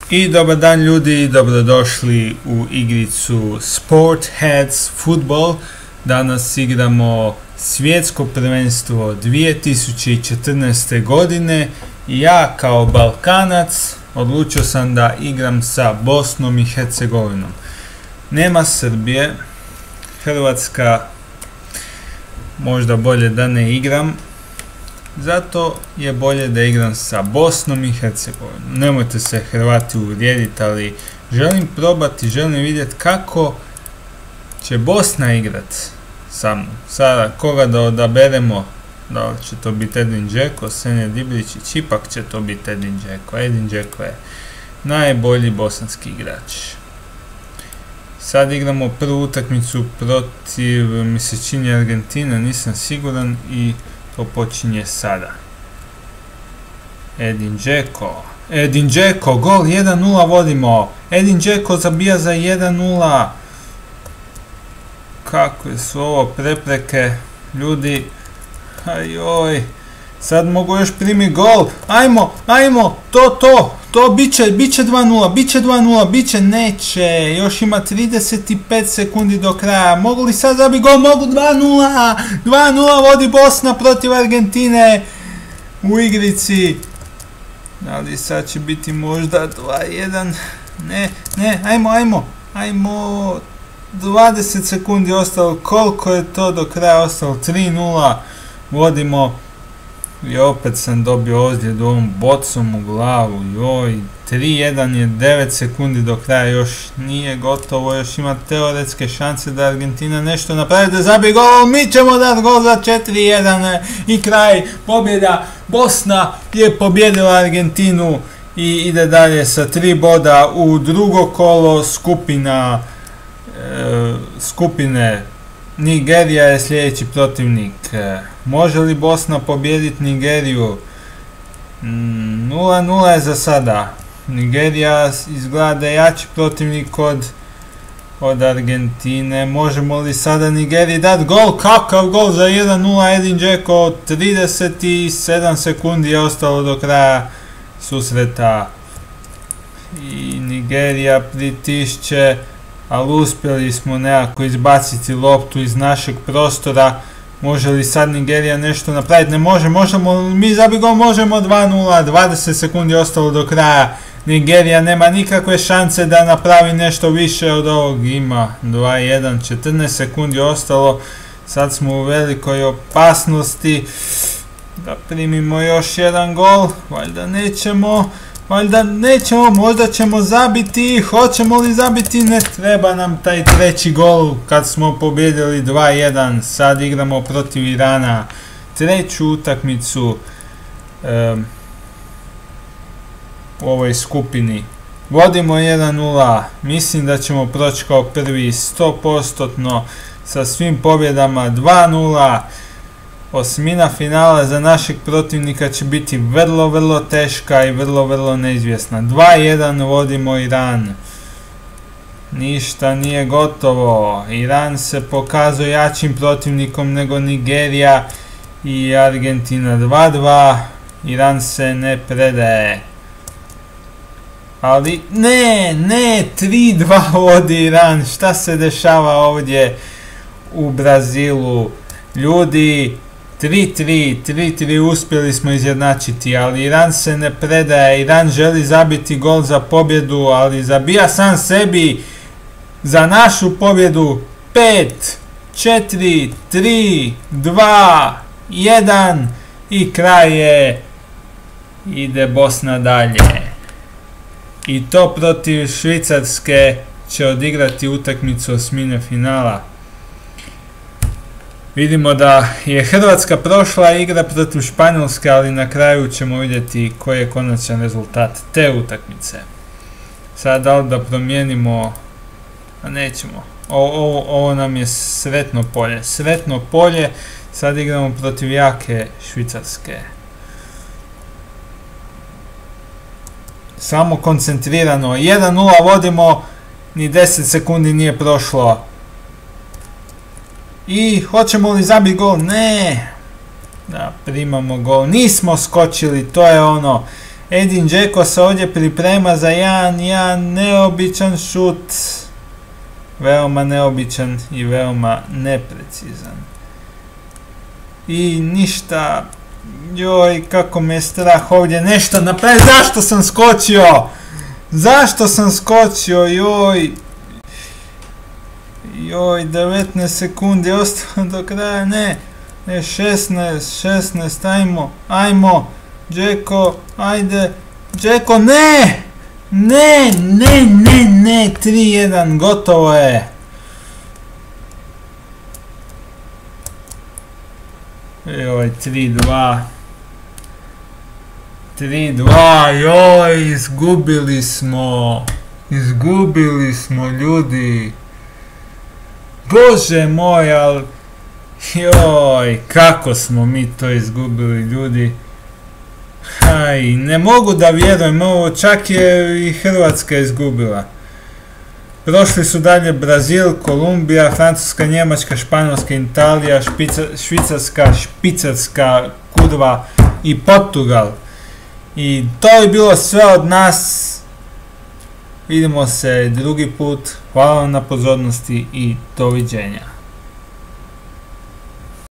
I dobar dan ljudi, dobrodošli u igricu Sport Heads Football. Danas igramo svjetsko prvenstvo 2014. godine i ja kao Balkanac odlučio sam da igram sa Bosnom i Hercegovinom. Nema Srbije, Hrvatska možda bolje da ne igram, zato je bolje da igram sa Bosnom i Hercegovinom. Nemojte se Hrvati uvrijediti, ali želim probati, želim vidjeti kako će Bosna igrat sa mnom. Sada koga da odaberemo, da li će to biti Edin Džeko, Senad Ibričić, ipak će to biti Edin Džeko. Edin Džeko je najbolji bosanski igrač. Sad igramo prvu utakmicu protiv, mi se čini, Argentina, nisam siguran, i to počinje sada. Edin Džeko, gol, 1-0 vodimo. Edin Džeko zabija za 1-0. Kakve su ovo prepreke, ljudi. Ajoj, sad mogu još primi gol. Ajmo, to biće 2-0, biće, neće. Još ima 35 sekundi do kraja. Mogu li sad zabiti gol? Mogu. 2-0 vodi Bosna protiv Argentine u igrici. Ali sad će biti možda 2-1. Ne, ajmo. 20 sekundi ostalo. Koliko je to do kraja ostalo? 3-0 vodimo. I opet sam dobio ozljedu ovom bocom u glavu. Joj, 3-1 je 9 sekundi do kraja, još nije gotovo, još ima teoretske šanse da Argentina nešto napravi, da zabije gol. Mi ćemo dati gol za 4-1 i kraj, pobjeda. Bosna je pobjedila Argentinu i ide dalje sa 3 boda u drugo kolo skupine. Nigerija je sljedeći protivnik. Može li Bosna pobijediti Nigeriju? 0-0 je za sada. Nigerija izgleda da je jači protivnik od Argentine. Možemo li sada Nigeriji dati gol? Kakav gol za 1-0, Edin Džeko. 37 sekundi je ostalo do kraja susreta. I Nigerija pritišće, ali uspjeli smo nekako izbaciti loptu iz našeg prostora. Može li sad Nigerija nešto napraviti? Ne može. Možemo li mi zabiti gol? Možemo. 2-0, 20 sekundi ostalo do kraja. Nigerija nema nikakve šanse da napravi nešto više od ovog. Ima 2-1, 14 sekundi ostalo. Sad smo u velikoj opasnosti da primimo još jedan gol. Valjda nećemo, možda ćemo zabiti. Hoćemo li zabiti? Ne treba nam taj treći gol kad smo pobjedili 2-1. Sad igramo protiv Irana treću utakmicu u ovoj skupini. Vodimo 1-0, mislim da ćemo proći kao prvi 100% sa svim pobjedama. 2-0. Osmina finala za našeg protivnika će biti vrlo teška i vrlo neizvjesna. 2-1 vodimo Iran. Ništa nije gotovo. Iran se pokazao jačim protivnikom nego Nigerija i Argentina. 2-2. Iran se ne predaje. Ali ne, 3-2 vodi Iran. Šta se dešava ovdje u Brazilu? Ljudi, 3-3 uspjeli smo izjednačiti, ali Iran se ne predaje. Iran želi zabiti gol za pobjedu, ali zabija sam sebi za našu pobjedu. 5, 4, 3, 2, 1 i kraj je. Ide Bosna dalje. I to protiv Švicarske će odigrati utakmicu osmine finala. Vidimo da je Hrvatska prošla igra protiv Španjolske, ali na kraju ćemo vidjeti koji je konačan rezultat te utakmice. Sad da li da promijenimo, a nećemo. Ovo nam je sretno polje. Sad igramo protiv jake Švicarske. Samo koncentrirano. 1-0 vodimo, ni 10 sekundi nije prošlo. I hoćemo li zabiti gol? Ne. da primamo gol. Nismo skočili, to je ono. Edin Dzeko se ovdje priprema za jedan neobičan šut. Veoma neobičan i veoma neprecizan. I ništa. Joj, kako me je strah ovdje nešto napraviti. Zašto sam skočio? Zašto sam skočio? Joj, 19 sekundi ostalo do kraja. Ne, 16, ajmo, Dzeko, ajde, Dzeko, ne, 3-1, gotovo je. Joj, 3-2, joj, izgubili smo ljudi. Bože moj, ali joj, kako smo mi to izgubili ljudi. Ne mogu da vjerujem, ovo čak je i Hrvatska izgubila. Prošli su dalje Brazil, Kolumbija, Francuska, Njemačka, Španjolska, Italija, Švicarska, kurva i Portugal. I to je bilo sve od nas. Vidimo se drugi put. Hvala vam na pozornosti i doviđenja.